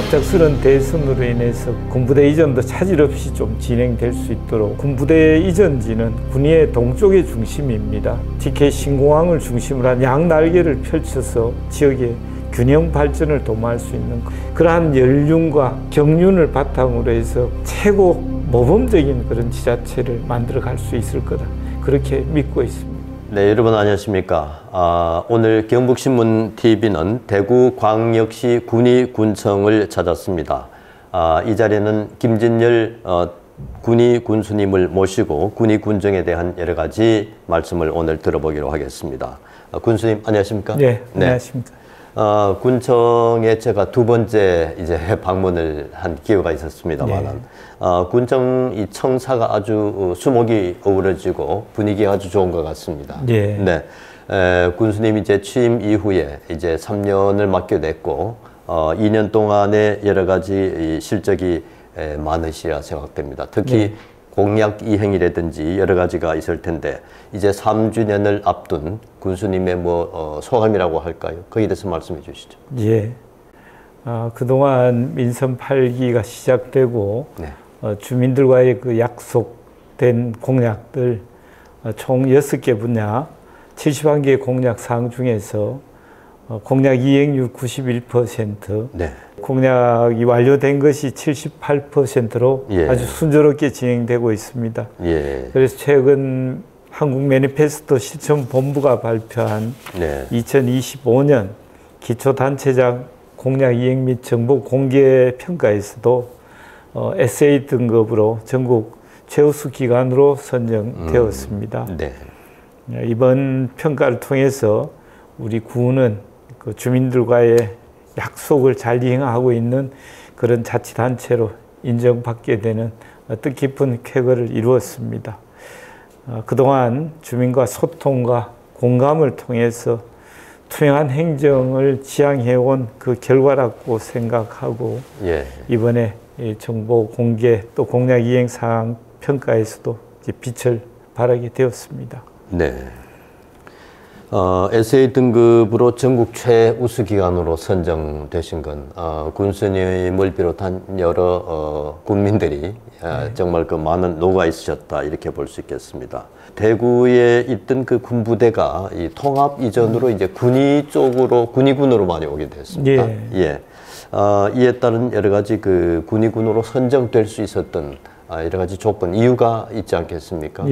갑작스런 대선으로 인해서 군부대 이전도 차질 없이 좀 진행될 수 있도록 군부대 이전지는 군위의 동쪽의 중심입니다. TK 신공항을 중심으로 한 양날개를 펼쳐서 지역의 균형 발전을 도모할 수 있는 그러한 연륜과 경륜을 바탕으로 해서 최고 모범적인 그런 지자체를 만들어 갈 수 있을 거다. 그렇게 믿고 있습니다. 네, 여러분 안녕하십니까. 오늘 경북신문TV는 대구광역시 군위군청을 찾았습니다. 이 자리는 김진열 군위 군수님을 모시고 군위군정에 대한 여러 가지 말씀을 오늘 들어보기로 하겠습니다. 군수님 안녕하십니까? 네, 안녕하십니까. 군청에 제가 두 번째 이제 방문을 한 기회가 있었습니다만은 군청 이 청사가 아주 수목이 어우러지고 분위기가 아주 좋은 것 같습니다. 네, 군수님이 이제 취임 이후에 이제 3년을 맡게 됐고 2년 동안의 여러 가지 실적이 많으시라 생각됩니다. 특히 공약 이행이라든지 여러 가지가 있을 텐데 이제 3주년을 앞둔 군수님의 소감이라고 할까요? 거기에 대해서 말씀해 주시죠. 예. 그동안 민선 8기가 시작되고 주민들과의 그 약속된 공약들 총 6개 분야 71개의 공약 사항 중에서 공약 이행률 91%, 공약이 완료된 것이 78%로 아주 순조롭게 진행되고 있습니다. 그래서 최근 한국 매니페스토 실천본부가 발표한 2025년 기초단체장 공약 이행 및 정보 공개 평가에서도 SA 등급으로 전국 최우수 기관으로 선정되었습니다. 이번 평가를 통해서 우리 군은 그 주민들과의 약속을 잘 이행하고 있는 그런 자치단체로 인정받게 되는 뜻깊은 쾌거를 이루었습니다. 그동안 주민과 소통과 공감을 통해서 투명한 행정을 지향해온 그 결과라고 생각하고 이번에 정보 공개 또 공약 이행 사항 평가에서도 이제 빛을 발하게 되었습니다. SA 등급으로 전국 최우수 기관으로 선정되신 건 군수님을 비롯한 여러 국민들이 정말 그 많은 노고가 있으셨다 이렇게 볼 수 있겠습니다. 대구에 있던 그 군부대가 이 통합 이전으로 이제 군위 쪽으로 군위군으로 많이 오게 됐습니다. 이에 따른 여러 가지 그 군위군으로 선정될 수 있었던 여러 가지 조건 이유가 있지 않겠습니까?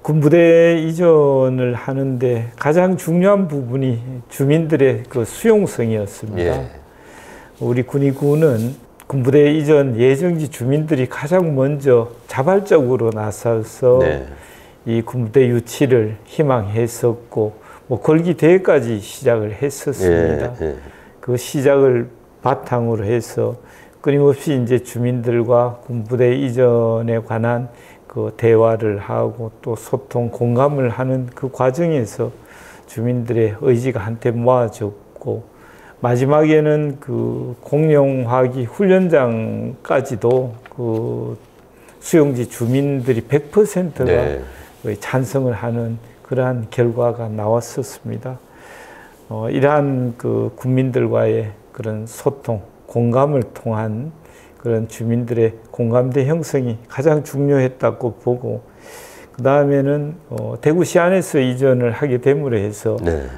군부대 이전을 하는데 가장 중요한 부분이 주민들의 그 수용성이었습니다. 우리 군위군은 군부대 이전 예정지 주민들이 가장 먼저 자발적으로 나서서 이 군부대 유치를 희망했었고 걸기 대회까지 시작을 했었습니다. 그 시작을 바탕으로 해서 끊임없이 이제 주민들과 군부대 이전에 관한 그 대화를 하고 또 소통, 공감을 하는 그 과정에서 주민들의 의지가 한때 모아졌고 마지막에는 그 공룡화기 훈련장까지도 그 수용지 주민들이 100%가 찬성을 하는 그러한 결과가 나왔었습니다. 이러한 그 국민들과의 그런 소통, 공감을 통한 그런 주민들의 공감대 형성이 가장 중요했다고 보고 그 다음에는 대구시 안에서 이전을 하게 됨으로 해서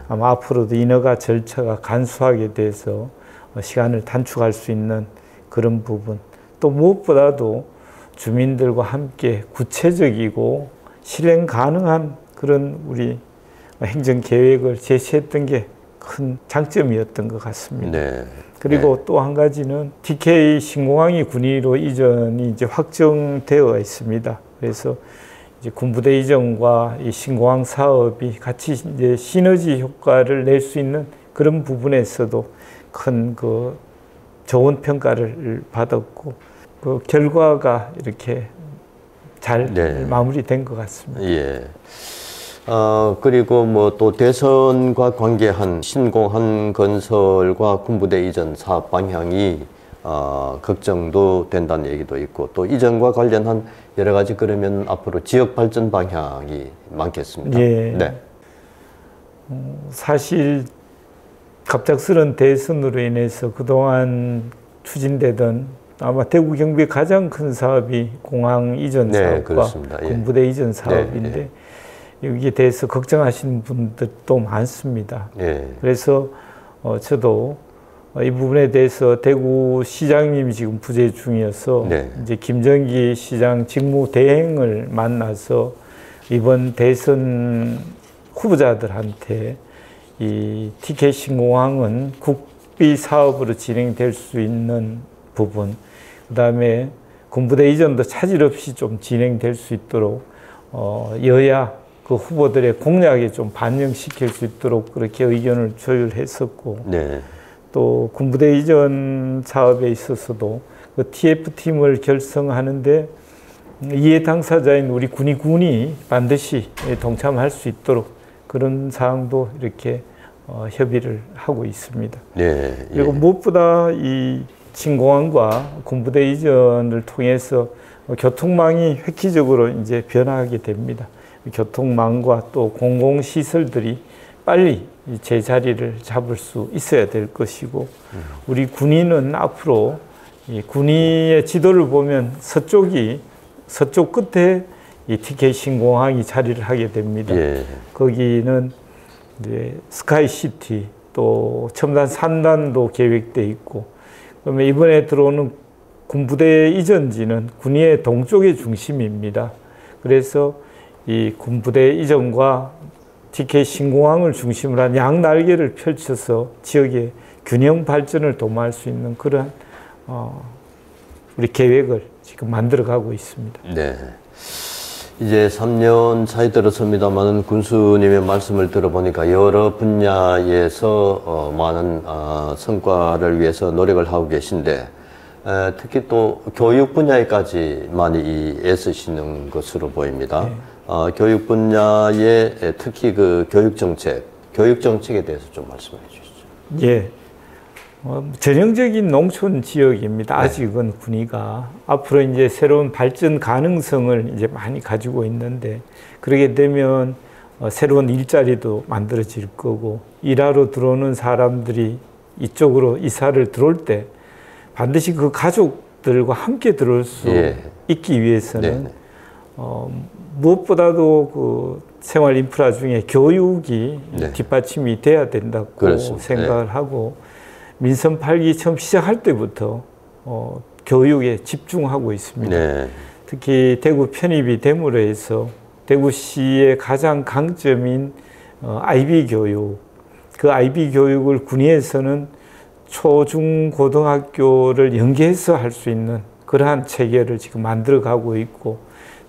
아마 앞으로도 인허가 절차가 간소하게 돼서 시간을 단축할 수 있는 그런 부분 또 무엇보다도 주민들과 함께 구체적이고 실행 가능한 그런 우리 행정계획을 제시했던 게 큰 장점이었던 것 같습니다. 그리고 또 한 가지는 TK 신공항이 군위로 이전이 이제 확정되어 있습니다. 그래서 이제 군부대 이전과 이 신공항 사업이 같이 이제 시너지 효과를 낼 수 있는 그런 부분에서도 큰 그 좋은 평가를 받았고 그 결과가 이렇게 잘 마무리된 것 같습니다. 그리고 또 대선과 관계한 신공항 건설과 군부대 이전 사업 방향이 걱정도 된다는 얘기도 있고 또 이전과 관련한 여러 가지 그러면 앞으로 지역 발전 방향이 많겠습니다. 사실 갑작스런 대선으로 인해서 그동안 추진되던 아마 대구 경북의 가장 큰 사업이 공항 이전 사업과 군부대 이전 사업인데 여기에 대해서 걱정하시는 분들도 많습니다. 그래서 저도 이 부분에 대해서 대구시장님이 지금 부재 중이어서 이제 김정기 시장 직무 대행을 만나서 이번 대선 후보자들한테 이 TK 신공항은 국비 사업으로 진행될 수 있는 부분, 그다음에 군부대 이전도 차질 없이 좀 진행될 수 있도록 여야 그 후보들의 공약에 좀 반영시킬 수 있도록 그렇게 의견을 조율했었고, 또 군부대 이전 사업에 있어서도 그 TF팀을 결성하는데 이해 당사자인 우리 군이 반드시 동참할 수 있도록 그런 사항도 이렇게 협의를 하고 있습니다. 그리고 무엇보다 이 신공항과 군부대 이전을 통해서 교통망이 획기적으로 이제 변화하게 됩니다. 교통망과 또 공공시설들이 빨리 제자리를 잡을 수 있어야 될 것이고, 우리 군인은 앞으로 이 군위의 지도를 보면 서쪽 끝에 이 TK 신공항이 자리를 하게 됩니다. 거기는 이제 스카이시티 또 첨단 산단도 계획돼 있고, 그러면 이번에 들어오는 군부대 이전지는 군위의 동쪽의 중심입니다. 그래서 이 군부대 이전과 TK 신공항을 중심으로 한 양날개를 펼쳐서 지역의 균형 발전을 도모할 수 있는 그러한 우리 계획을 지금 만들어가고 있습니다. 이제 3년 차에 들었습니다만 군수님의 말씀을 들어보니까 여러 분야에서 많은 성과를 위해서 노력을 하고 계신데, 특히 또 교육 분야에까지 많이 애쓰시는 것으로 보입니다. 교육 분야에 특히 그 교육 정책에 대해서 좀 말씀해 주시죠. 전형적인 농촌 지역입니다. 아직은 군위가 앞으로 이제 새로운 발전 가능성을 이제 많이 가지고 있는데, 그러게 되면 새로운 일자리도 만들어질 거고, 일하러 들어오는 사람들이 이쪽으로 이사를 들어올 때 반드시 그 가족들과 함께 들어올 수 있기 위해서는 무엇보다도 그 생활 인프라 중에 교육이 뒷받침이 돼야 된다고 생각을 하고, 민선 8기 처음 시작할 때부터 교육에 집중하고 있습니다. 특히 대구 편입이 됨으로 해서 대구시의 가장 강점인 IB 교육, 그 IB 교육을 군위에서는 초, 중, 고등학교를 연계해서 할 수 있는 그러한 체계를 지금 만들어가고 있고,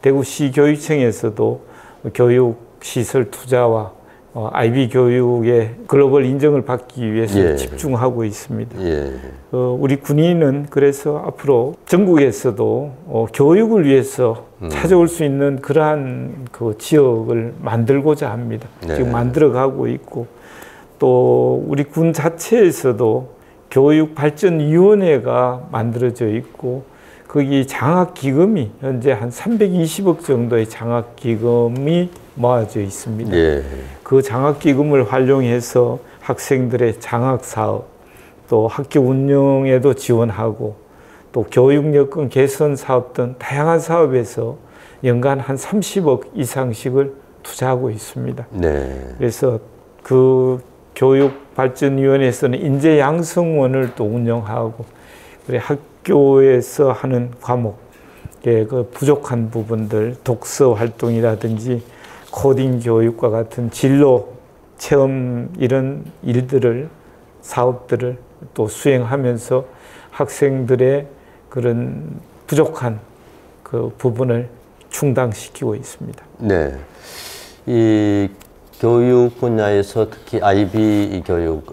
대구시 교육청에서도 교육시설 투자와 IB 교육의 글로벌 인정을 받기 위해서 집중하고 있습니다. 우리 군인은 그래서 앞으로 전국에서도 교육을 위해서 찾아올 수 있는 그러한 그 지역을 만들고자 합니다. 지금 만들어가고 있고, 또 우리 군 자체에서도 교육발전위원회가 만들어져 있고, 거기 장학기금이 현재 한 320억 정도의 장학기금이 모아져 있습니다. 그 장학기금을 활용해서 학생들의 장학사업, 또 학교 운영에도 지원하고, 또 교육여건 개선 사업 등 다양한 사업에서 연간 한 30억 이상씩을 투자하고 있습니다. 그래서 그 교육발전위원회에서는 인재양성원을 또 운영하고, 그래 학교에서 하는 과목의 그 부족한 부분들, 독서 활동이라든지 코딩 교육과 같은 진로 체험 이런 일들을, 사업들을 또 수행하면서 학생들의 그런 부족한 그 부분을 충당시키고 있습니다. 이 교육 분야에서 특히 IB 교육,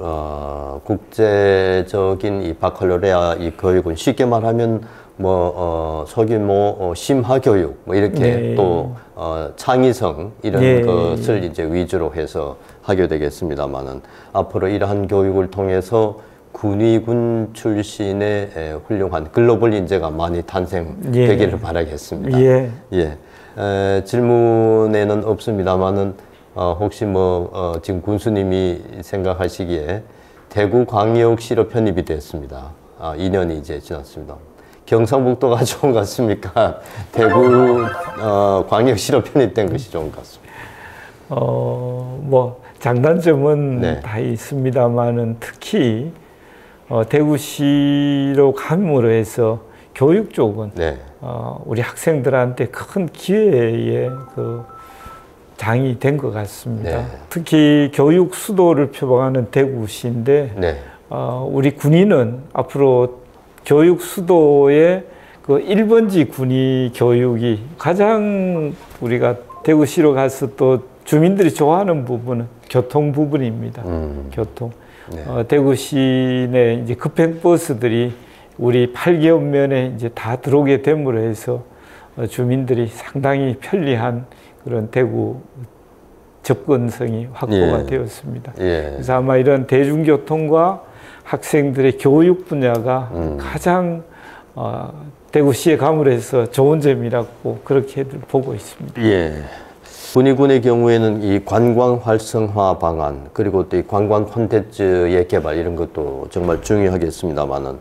국제적인 이 바칼로레아 이 교육은 쉽게 말하면 소규모 심화 교육 이렇게 또 창의성 이런 것을 이제 위주로 해서 하게 되겠습니다만은, 앞으로 이러한 교육을 통해서 군위군 출신의 훌륭한 글로벌 인재가 많이 탄생되기를 바라겠습니다. 질문에는 없습니다만은 혹시 지금 군수님이 생각하시기에 대구광역시로 편입이 됐습니다. 2년이 이제 지났습니다. 경상북도가 좋은 것 같습니까? 대구 광역시로 편입된 것이 좋은 것 같습니다. 뭐 장단점은 네. 다 있습니다만은 특히 대구시로 감으로 해서 교육 쪽은 네. 우리 학생들한테 큰 기회의 그 장이 된 것 같습니다. 네. 특히 교육 수도를 표방하는 대구시인데 네. 우리 군인은 앞으로 교육 수도의 그 1번지 군의 교육이 가장 우리가 대구시로 가서 또 주민들이 좋아하는 부분은 교통 부분입니다. 교통. 네. 대구시 내 이제 급행버스들이 우리 8개읍면에 이제 다 들어오게 됨으로 해서 주민들이 상당히 편리한 그런 대구 접근성이 확보가 예. 되었습니다. 예. 그래서 아마 이런 대중교통과 학생들의 교육 분야가 가장 대구시에 감으로해서 좋은 점이라고 그렇게 보고 있습니다. 예. 군의군의 경우에는 이 관광 활성화 방안 그리고 또 이 관광 콘텐츠의 개발 이런 것도 정말 중요하겠습니다만은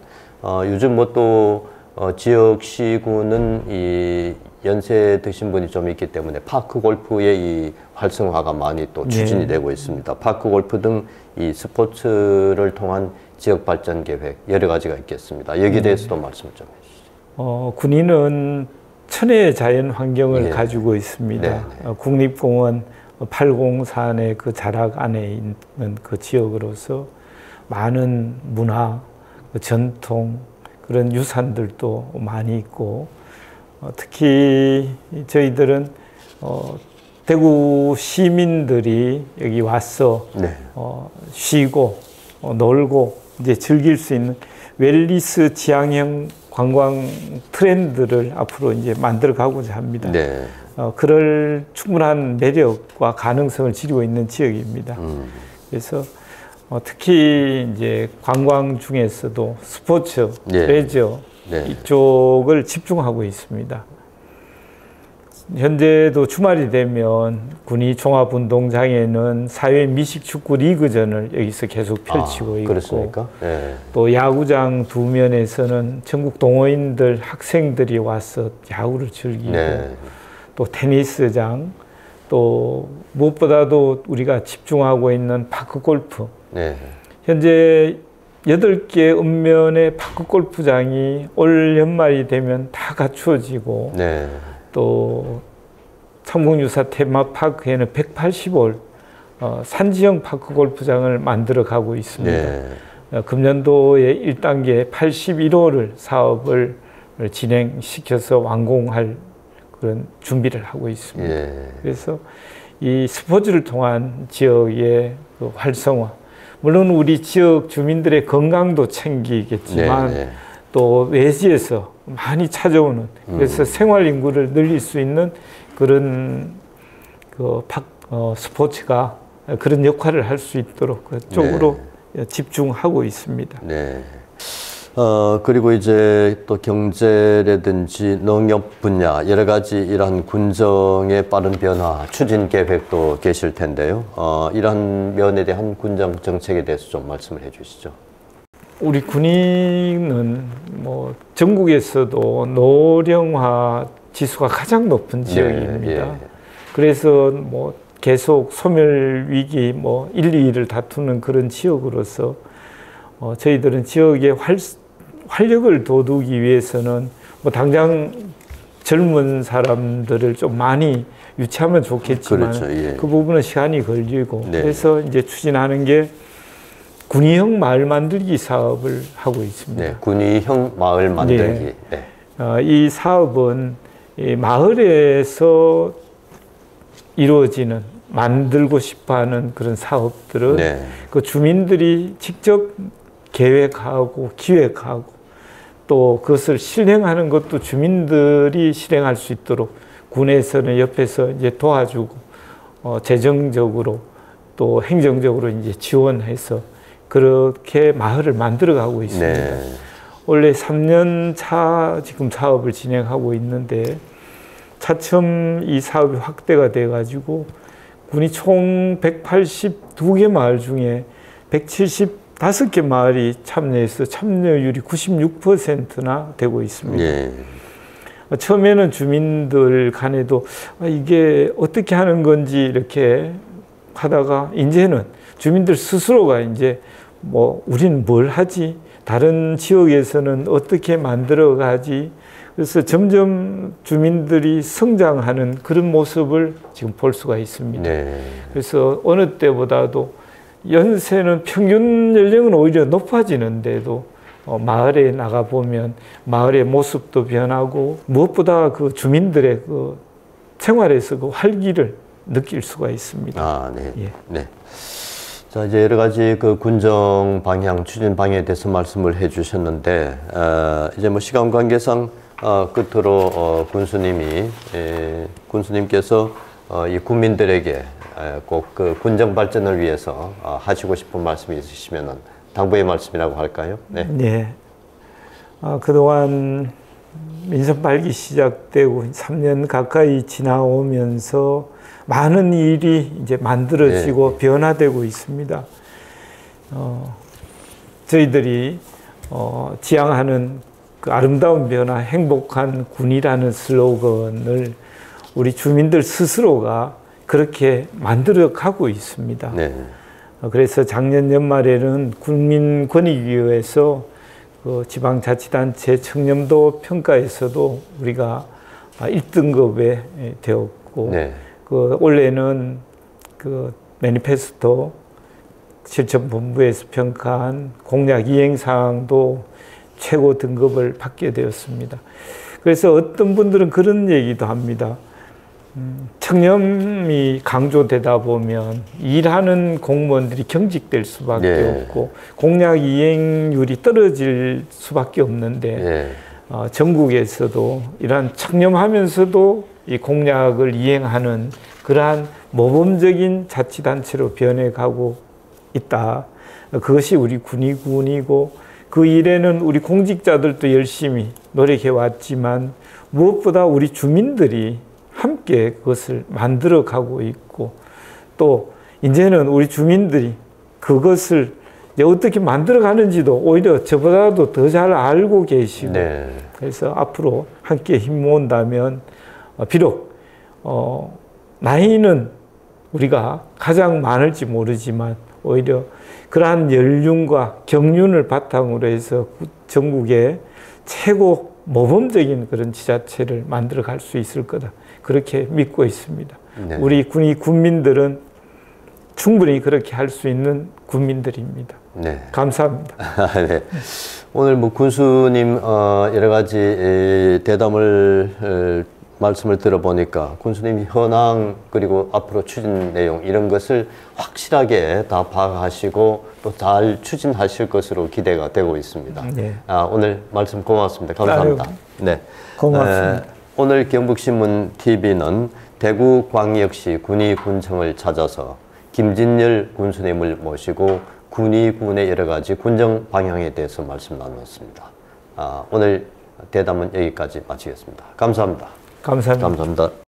요즘 뭐 또 지역 시군은 이 연세 드신 분이 좀 있기 때문에 파크 골프의 이 활성화가 많이 또 추진이 되고 있습니다. 파크 골프 등 이 스포츠를 통한 지역 발전 계획 여러 가지가 있겠습니다. 여기에 대해서도 말씀 좀 해주시죠. 군인은 천혜의 자연 환경을 네. 가지고 있습니다. 네, 네. 국립공원 804의 그 자락 안에 있는 그 지역으로서 많은 문화, 전통 그런 유산들도 많이 있고 특히 저희들은 대구 시민들이 여기 와서 네. 쉬고 놀고 이제 즐길 수 있는 웰니스 지향형 관광 트렌드를 앞으로 이제 만들어 가고자 합니다. 네. 그럴 충분한 매력과 가능성을 지니고 있는 지역입니다. 그래서 특히 이제 관광 중에서도 스포츠, 네. 레저 네. 이쪽을 집중하고 있습니다. 현재도 주말이 되면 군이 종합운동장에는 사회 미식축구 리그전을 여기서 계속 펼치고 있고 그렇습니까? 네. 또 야구장 두 면에서는 전국 동호인들 학생들이 와서 야구를 즐기고 네. 또 테니스장 또 무엇보다도 우리가 집중하고 있는 파크 골프 네. 현재 8개 읍면의 파크 골프장이 올 연말이 되면 다 갖추어지고 네. 또 삼국유사 테마파크에는 180홀 산지형 파크 골프장을 만들어 가고 있습니다. 네. 금년도에 1단계 81홀을 사업을 진행시켜서 완공할 그런 준비를 하고 있습니다. 예. 그래서 이 스포츠를 통한 지역의 그 활성화, 물론 우리 지역 주민들의 건강도 챙기겠지만 네, 네. 또 외지에서 많이 찾아오는 그래서 생활 인구를 늘릴 수 있는 그런 그 스포츠가 그런 역할을 할 수 있도록 그쪽으로 집중하고 있습니다. 네. 그리고 이제 또 경제라든지 농업 분야 여러 가지 이러한 군정의 빠른 변화 추진 계획도 계실 텐데요. 이러한 면에 대한 군정 정책에 대해서 좀 말씀을 해주시죠. 우리 군인은 뭐 전국에서도 노령화 지수가 가장 높은 지역입니다. 예. 그래서 뭐 계속 소멸 위기 뭐 1, 2위를 다투는 그런 지역으로서 저희들은 지역의 활력을 돋우기 위해서는 뭐 당장 젊은 사람들을 좀 많이 유치하면 좋겠지만 그렇죠. 예. 그 부분은 시간이 걸리고 네. 그래서 그래서 이제 추진하는 게 군의형 마을 만들기 사업을 하고 있습니다. 네. 군의형 마을 만들기. 네. 이 사업은 이 마을에서 이루어지는 만들고 싶어하는 그런 사업들은 네. 그 주민들이 직접 계획하고 기획하고 또 그것을 실행하는 것도 주민들이 실행할 수 있도록 군에서는 옆에서 이제 도와주고 재정적으로 또 행정적으로 이제 지원해서 그렇게 마을을 만들어가고 있습니다. 네. 원래 3년 차 지금 사업을 진행하고 있는데 차츰 이 사업이 확대가 돼가지고 군이 총 182개 마을 중에 175 5개 마을이 참여해서 참여율이 96%나 되고 있습니다. 예. 처음에는 주민들 간에도 이게 어떻게 하는 건지 이렇게 하다가 이제는 주민들 스스로가 이제 뭐 우리는 뭘 하지? 다른 지역에서는 어떻게 만들어 가지? 그래서 점점 주민들이 성장하는 그런 모습을 지금 볼 수가 있습니다. 네. 그래서 어느 때보다도 연세는 평균 연령은 오히려 높아지는데도 마을에 나가 보면 마을의 모습도 변하고 무엇보다 그 주민들의 그 생활에서 그 활기를 느낄 수가 있습니다. 아, 네. 예. 네. 자, 이제 여러 가지 그 군정 방향, 추진 방향에 대해서 말씀을 해 주셨는데, 이제 뭐 시간 관계상, 끝으로, 군수님께서, 이 국민들에게 꼭 그 군정 발전을 위해서 하시고 싶은 말씀이 있으시면은 당부의 말씀이라고 할까요? 네. 네. 그동안 민선 발기 시작되고 3년 가까이 지나오면서 많은 일이 이제 만들어지고 변화되고 있습니다. 저희들이 지향하는 그 아름다운 변화, 행복한 군이라는 슬로건을 우리 주민들 스스로가 그렇게 만들어 가고 있습니다. 네. 그래서 작년 연말에는 국민권익위에서 그 지방자치단체 청렴도 평가에서도 우리가 1등급에 되었고, 네. 그 올해는 그 매니페스토 실천본부에서 평가한 공약 이행사항도 최고 등급을 받게 되었습니다. 그래서 어떤 분들은 그런 얘기도 합니다. 청렴이 강조되다 보면 일하는 공무원들이 경직될 수밖에 네. 없고 공약 이행률이 떨어질 수밖에 없는데 네. 전국에서도 이러한 청렴하면서도 이 공약을 이행하는 그러한 모범적인 자치단체로 변해가고 있다. 그것이 우리 군이고 그 일에는 우리 공직자들도 열심히 노력해 왔지만 무엇보다 우리 주민들이 함께 그것을 만들어 가고 있고 또 이제는 우리 주민들이 그것을 이제 어떻게 만들어 가는지도 오히려 저보다도 더 잘 알고 계시고 네. 그래서 앞으로 함께 힘 모은다면 비록 나이는 우리가 가장 많을지 모르지만 오히려 그러한 연륜과 경륜을 바탕으로 해서 전국에 최고 모범적인 그런 지자체를 만들어 갈 수 있을 거다. 그렇게 믿고 있습니다. 네. 우리 군민들은 충분히 그렇게 할 수 있는 군민들입니다. 네. 감사합니다. 네. 오늘 뭐 군수님 여러 가지 대담을 말씀을 들어보니까 군수님이 현황 그리고 앞으로 추진 내용 이런 것을 확실하게 다 파악하시고 또 잘 추진하실 것으로 기대가 되고 있습니다. 네. 오늘 말씀 고맙습니다. 감사합니다. 네. 고맙습니다. 오늘 경북신문 TV는 대구광역시 군위군청을 찾아서 김진열 군수님을 모시고 군위군의 여러 가지 군정 방향에 대해서 말씀 나눴습니다. 오늘 대담은 여기까지 마치겠습니다. 감사합니다. 감사합니다. 감사합니다.